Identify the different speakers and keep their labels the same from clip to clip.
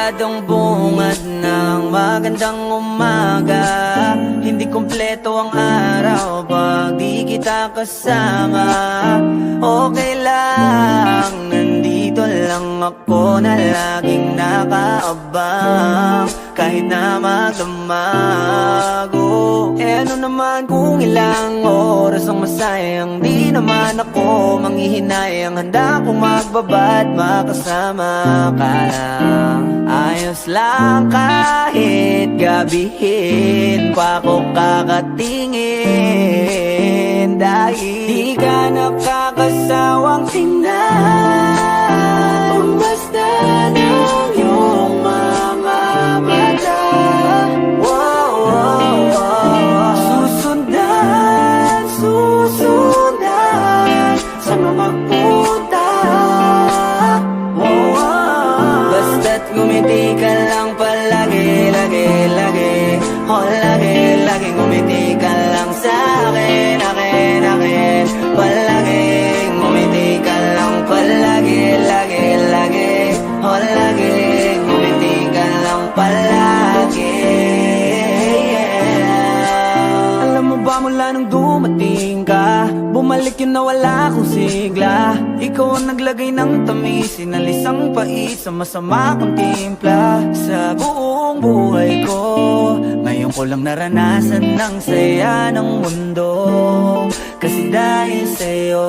Speaker 1: Siguradong bungad ng magandang umaga. Hindi kumpleto ang araw pag di kita kasama. Okay lang, nandito lang ako na laging nakaabang. Kahit na magdamago, ano naman kung ilang oras ang masayang. Di naman ako manghihinayang, handa kong magbabad makasama ka lang. Ayos lang kahit gabihin pa ko kakatingin. Dahil di ka nakakasawang tingnan, basta ng iyong mga mata. Susundan, susundan, saan mo magpunta? Basta't ngumiti ka lang palagi, lagi, lagi. Oh, lagi, lagi ngumiti ka lang sa'kin, akin, akin. Palagi, ngumiti ka lang palagi, lagi, lagi. Oh, lagi, ngumiti ka lang palagi. Alam mo ba mula nung dumating ka, bumalik yun na wala akong sigla. Ikaw ang naglagay ng tamis, sinalis ang pait sa masama kong timpla. Sa buong buhay ko, ngayon ko lang naranasan ng saya ng mundo. Kasi dahil sa'yo,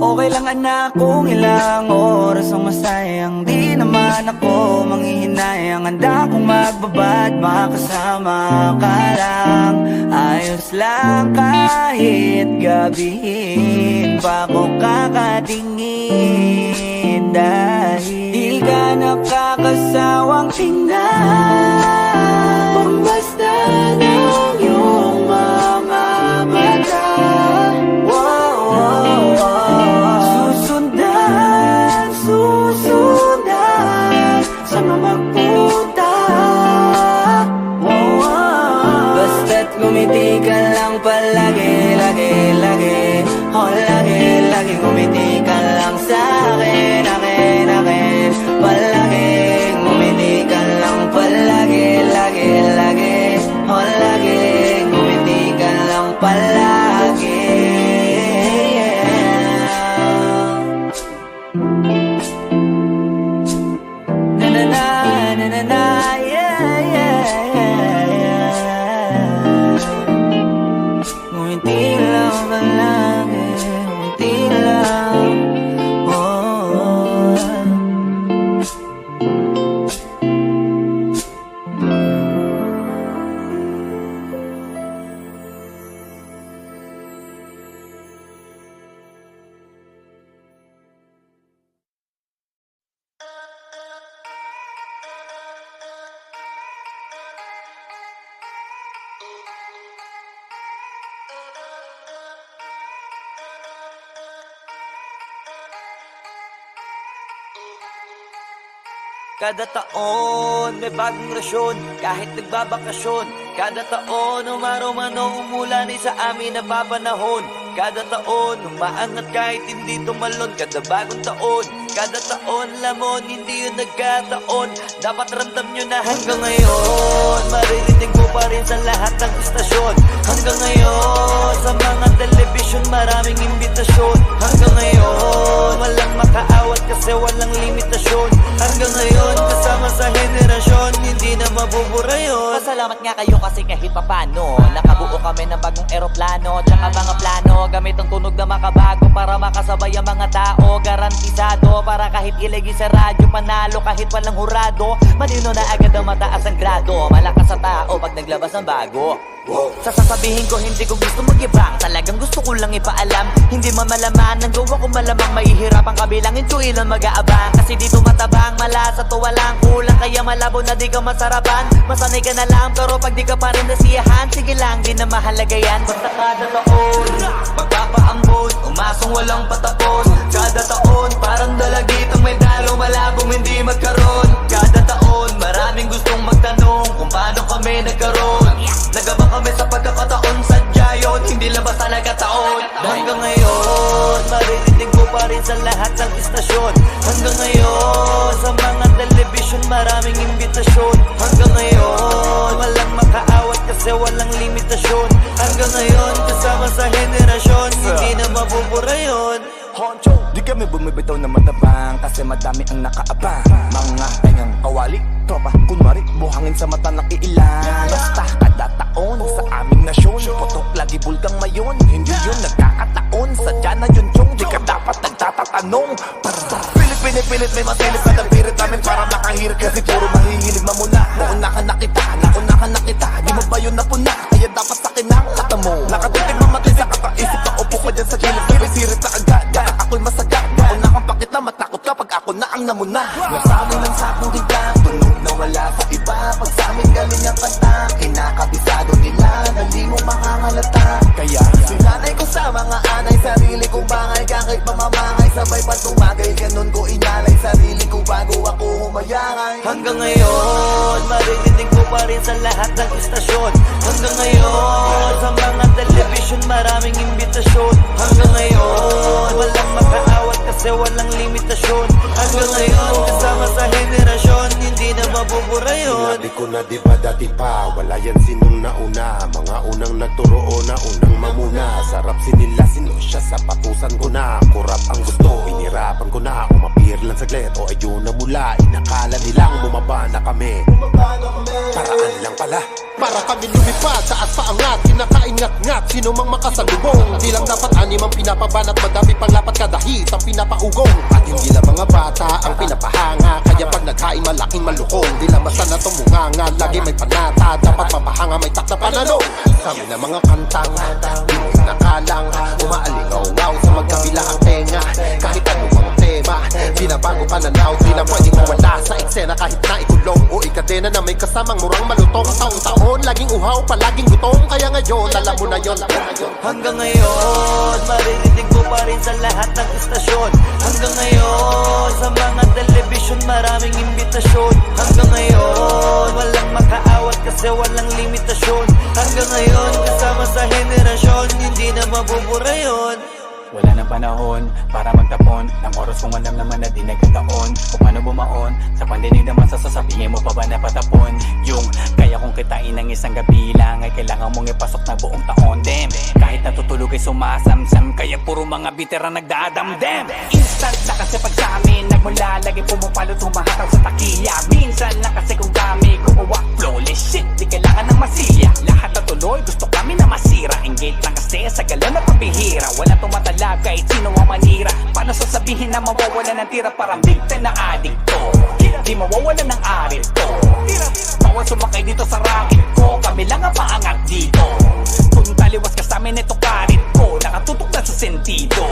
Speaker 1: okay lang anak kung ilang oras ang masayang. Di naman ako manghihinayang, handa kong magbabad makasama ka lang. Ayos lang kahit gabihin pa ko kakatingin. Dahil di ka nakakasawang tingnan, basta ng iyong mga mata. Susundan, susundan, saan mo magpunta? Basta't ngumiti ka lang palagi, lagi, lagi. Oh, lagi, lagi ngumiti ka lang sa'kin, akin, akin. Palagi, ngumiti ka lang palagi, lagi, lagi. Oh, lagi, ngumiti ka lang palagi. Na na na, na na na, yeah, yeah, yeah. Ngumiti lang palagi, ngumiti lang. Oh. Kada taon may bagong rasyon, kahit nagbabakasyon. Kada taon umaraw man o umulan, sa amin napapanahon. Kada taon umaangat kahit hindi tumalon. Kada bagong taon, kada taon lamon, hindi yun nagkataon. Dapat ramdam nyo na hanggang ngayon, maririnig mo pa rin sa lahat ng istasyon. Hanggang ngayon, sa mga telebisyon maraming imbitasyon. Hanggang ngayon, walang makaawat kasi walang limitasyon. Hanggang ngayon, kasama sa henerasyon, hindi na mabubura yun.
Speaker 2: Pasalamat nga kayo kasi kahit papano nakabuo kami ng bagong eroplano, tsaka mga plano gamit ang tunog na makabago para makasabay ang mga tao. Garantisado para kahit ilagay sa radyo, panalo kahit walang hurado. Malino na agad ang mataas ang grado, malakas sa tao pag naglabas ng bago. Sasasabihin ko hindi ko gusto mag-ibang, talagang gusto ko lang ipaalam. Hindi mamalaman, ang gawa ko malamang mahihirapan kabilangin ko ilan mag-aabang. Kasi dito matabang, malasa to walang kulang, kaya malabo na di ka masarapan. Masanay ka na lang pero pag di ka pa rin nasiyahan, sige lang di na mahalaga yan. Basta kada taon, magpapaambon, umasong walang patapon. Kada taon, parang dalagitang may dalo, malabong hindi magkaroon. Kada taon, maraming gustong magtanong kung paano kami nagkaroon. Nagabang kami sa pagkakataon, sadya yun, hindi lang basta nagkataon. Hanggang ngayon, maririnig mo pa rin sa lahat ng istasyon. Hanggang ngayon, sa mga television maraming imbitasyon. Hanggang ngayon, walang makaawat kasi walang limitasyon. Hanggang ngayon, kasama sa henerasyon, hindi na mabubura yun.
Speaker 3: Honcho, di kami bumibitaw na matabang kasi madami ang nakaabang. Mga tangang kawali, tropa, kunwari, buhangin sa mata ng iilan. Basta kada taon sa aming nasyon, putok lagi bulgang mayon. Hindi yun nagkakataon, sadya na yun chong. Di ka dapat nagtatatanong. Pilit may matilis na dapirit namin para makahirit. Kasi puro mahihilig mamuna. Nauna ka na kita, di mo ba yun napuna? Kaya dapat sakin ang kata mo. Nakatitig mamatis sa kakaisip na upo ka dyan sa gilid. Sirit na agad, kaya ako'y masagad. Nauna kang pakit na matakot kapag ako na ang namuna. Nasabi ng sakong biglang, tunog na wala sa iba. Pag sa amin galing ang kanta, kinakabisado nila, dali mo makakalata. Kaya sinanay ko sa mga anay, sarili kong bangay. Kahit mamamangay, sabay pa tumagay. Ganun ko inalay sarili ko bago ako humayangay.
Speaker 2: Hanggang ngayon, maririnig ko pa rin sa lahat ng istasyon. Hanggang ngayon, sa mga television maraming imbitasyon. Hanggang ngayon, walang makaawat kasi walang limitasyon. Hanggang ngayon, kasama sa henerasyon, hindi na mabubura yun.
Speaker 4: Sinabi ko na diba dati pa, wala yan sinong nauna. Mga unang nagturo na unang mamuna. Sarap sinila sino siya sa patusan ko na. Kurap ang gusto, inirapan ko na. Umapir lang saglit o ayun na mula. Inakala nilang bumaba na kami. Paraan lang pala.
Speaker 5: Para kami lumipad, taas pa angat, kinakaingat-ngat, sino mang makasalubong. Di lang dapat anim ang pinapabanat, madami pang lapat kada hit ang pinapaugong. At hindi lang mga bata ang pinapahanga, kaya pag nagkain malaking malukong. Di lang basta na tumunganga, lagi may panata, dapat mapahanga, may takta panalo. Kami na mga kantang, di mo nakalang, umaalingaw-ngaw sa magkabila ang tenga. Kahit anumang tema, binabago pananaw, di na pwedeng mawala sa eksena. Kahit na ikulong o ikadena na may kasamang murang malutong. Taon-taon, laging uhaw, palaging gutom. Kaya ngayon, alam mo na yun.
Speaker 2: Hanggang ngayon, maririnig ko pa rin sa lahat ng istasyon. Hanggang ngayon, sa mga television maraming imbitasyon. Hanggang ngayon, walang makaawat kasi walang limitasyon. Hanggang ngayon, kasama sa henerasyon, hindi na mabubura yun.
Speaker 3: Wala nang panahon para magtapon ng oras kung alam naman na di nagkataon. Kung paano bumaon sa pandinig naman sa sasabihin mo pa ba na patapon. Yung kaya kung kitain ng isang gabi lang ay kailangan mong ipasok na buong taon. Damn, kahit natutulog ay sumasamsam, kaya puro mga bitera nagdadamdam. Instant na kasi pag sa amin nagmula, lagi pumapalot humahataw sa takiya. Minsan na kasi kung kami gumawa flawless shit, di kailangan ng masiya. Lahat na tuloy gusto kami na masira. Engage lang kasi sa galaw na pambihira. Wala tumatala kahit sino ang manira. Paano sasabihin na mawawala ng tira? Parang bigta na adikto, di mawawala ng arit to. Bawal sumakay dito sa racket ko, kami lang ang paangat dito. Kung taliwas ka sa amin, ito karit ko, nakatutok na sa sentido.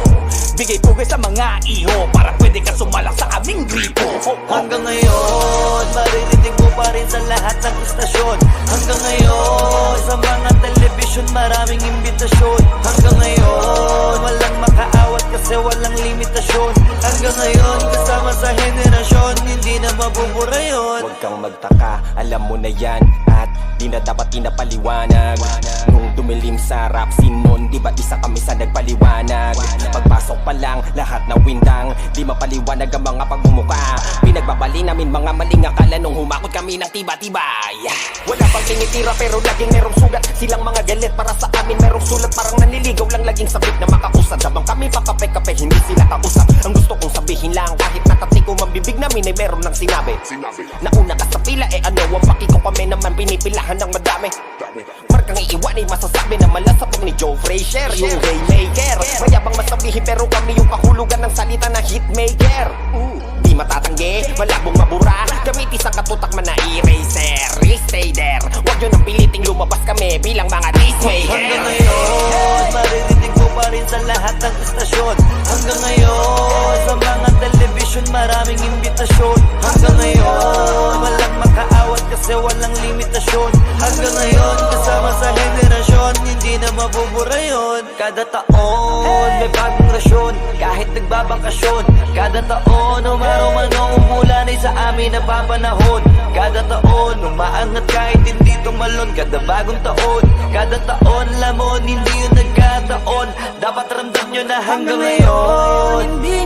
Speaker 3: Bigay pugay sa mga iho para pwede ka sumala sa aming gripo.
Speaker 2: Hanggang ngayon, maririnig mo pa rin sa lahat ng istasyon. Hanggang ngayon, sa mga television maraming imbitasyon. Hanggang ngayon, walang makaawat kasi walang limitasyon. Hanggang ngayon, kasama sa henerasyon, hindi na mabubura yun.
Speaker 6: Huwag kang magtaka, alam mo na yan. At di na dapat pinapaliwanag. Nung dumilim sa rap scene nun, di ba isa kami sa nagpaliwanag? Pagpasok pa lang, lahat na windang, di mapaliwanag ang mga pagmumuka. Pinagbabali namin mga maling akala nung humakot kami ng tiba-tibay. Wala pang tinitira pero laging merong sugat. Silang mga galit para sa amin merong sulat. Parang naniligaw lang laging sabik na makausad. Habang kami pakape-kape, hindi sila kausap. Ang gusto kong sabihin lang, kahit nakatiko ang bibig namin ay meron ng sinabi. Nauna ka sa pila, ano ang paki ko, kami naman pinipilahan ng madami. Markang iiwan ay masasabi na malasapog ni Joe Frazier, yung Raymaker. Mayabang masabihin pero kami yung kahulugan ng salita na hitmaker. Di matatanggi, malabong mabura, gamit isang katutak man na eraser. Stay there, huwag yun ang piliting lumabas kami bilang mga dismaker.
Speaker 2: Hanggang ngayon, maririnig mo pa rin sa lahat ng istasyon. Hanggang ngayon, sa mga television maraming imbitasyon. Hanggang ngayon, walang makaawat kasi walang limitasyon. Hanggang ngayon, kasama sa henerasyon, hindi na mabubura yun. Kada taon, may bagong rasyon, kahit nagbabakasyon. Kada taon, umaraw man o umulan ay sa amin napapanahon. Kada taon, umaangat kahit hindi tumalon. Kada bagong taon, kada taon, lamon, hindi yun nagkataon. Dapat ramdam nyo na hanggang ngayon, hindi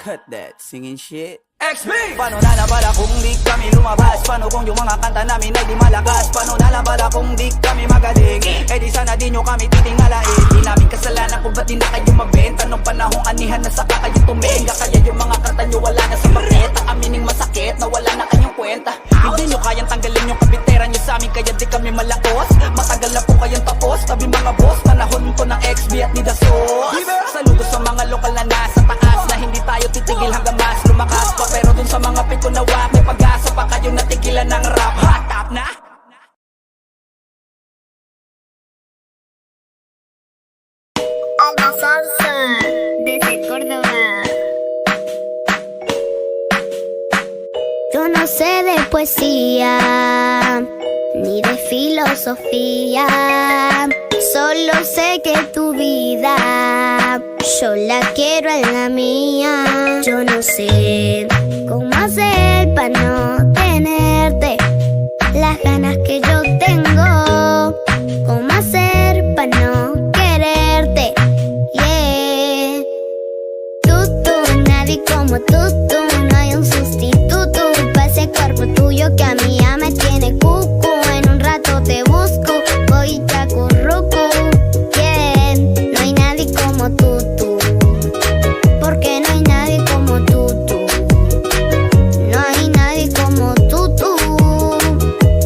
Speaker 1: Cut that singing shit.
Speaker 3: XB!
Speaker 1: Paano na lang pala kung di kami lumabas? Paano kung yung mga kanta namin ay di malakas? Paano na lang pala kung di kami magaling? Eh di sana di nyo kami titingalain. Di namin kasalanan kung ba't di na kayo mabenta. Nung panahong anihan na saka kayo tumenga. Kaya yung mga kanta nyo wala na sa maketa. Amining masakit na wala na kayong kwenta. Hindi nyo kayang tanggalin yung kapitera nyo sa amin. Kaya di kami malaos. Matagal na po kayong tapos. Tabi mga boss, panahon to ng XB at ni The Sauce. Saludo sa mga lokal na nasa taas. Na hindi tayo titigil hanggang mas lumakas pa. Pero dun sa mga piko na wak, may pag-asa pa kayo natigilan ng rap. Hot top na!
Speaker 7: Alba Salsa, desde Córdoba. Yo no sé de poesía, ni de filosofía. Solo sé que tu vida, yo la quiero en la mía. Yo no sé cómo hacer para no tenerte las ganas que yo tengo. Cómo hacer para no quererte. Yeah. Nadie como tú, no hay un sustituto para ese cuerpo tuyo que a mí ya me tiene cucu. En un rato te busco, voy y te acurruco. Yeah. No hay nadie como tú, porque no hay nadie como tú. No hay nadie como tú.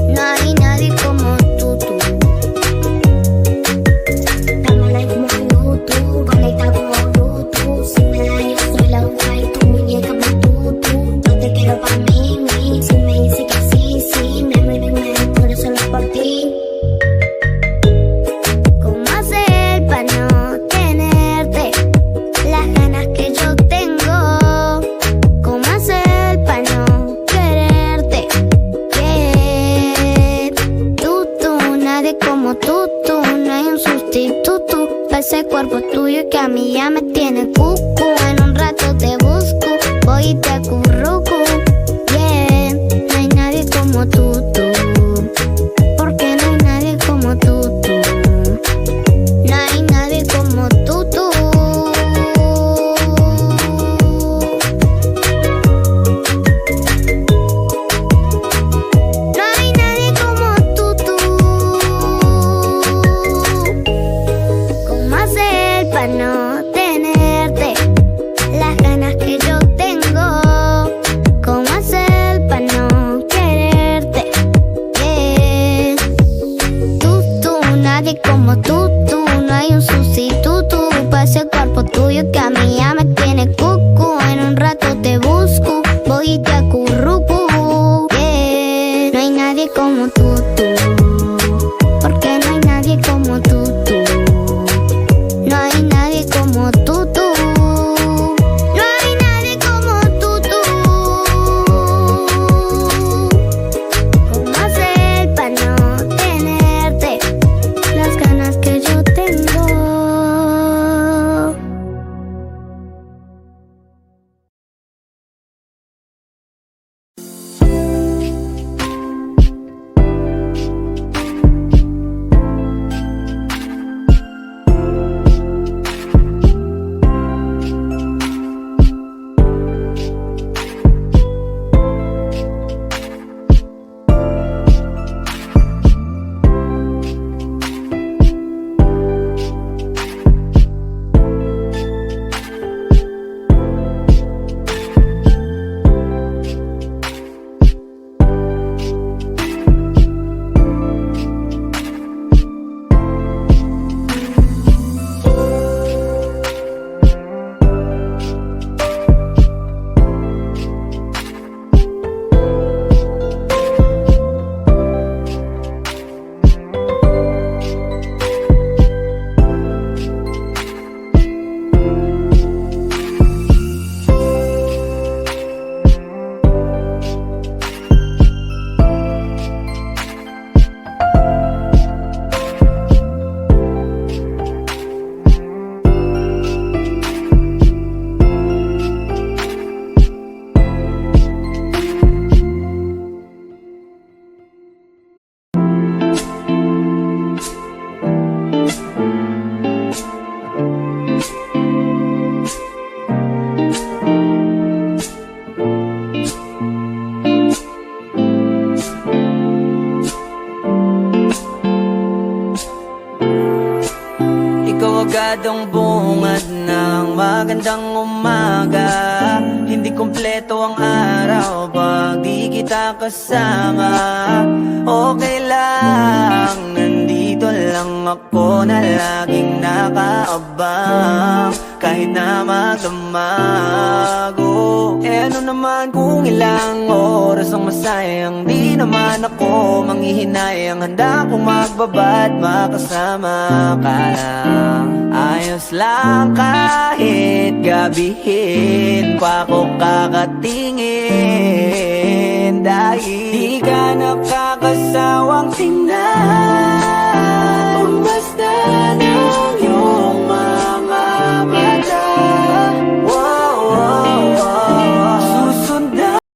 Speaker 7: No hay nadie como tú. Estamos live como en YouTube, conecta como Bluetooth. Si me da yo soy la uva y tu muñeca me tú. Yo te quiero pa' mí. Si me dice que sí, me muero y me muero solo por ti. ¿Cómo hacer para no tenerte las ganas que yo tengo? ¿Cómo hacer para no quererte? Yeah. Nadie como tú, no hay un sustituto para ese cuerpo tuyo que a mí ya me tiene cucu. En un rato te busco, voy y te acurruco. Yeah. No hay nadie como tú, porque no hay nadie como tú. No hay nadie como tú. No hay nadie como tú. ¿Cómo hacer para no tenerte las ganas que yo tengo?
Speaker 1: masyadong bungad ng magandang umaga. Hindi kumpleto ang araw pag di kita kasama. Okay lang, nandito lang ako na laging nakaabang. Kahit na magdamago, ano naman kung ilang oras ang masayang. Di naman ako manghihinayang, handa kong magbaba at makasama ka lang. Ayos lang kahit gabihin pa ako kakatingin.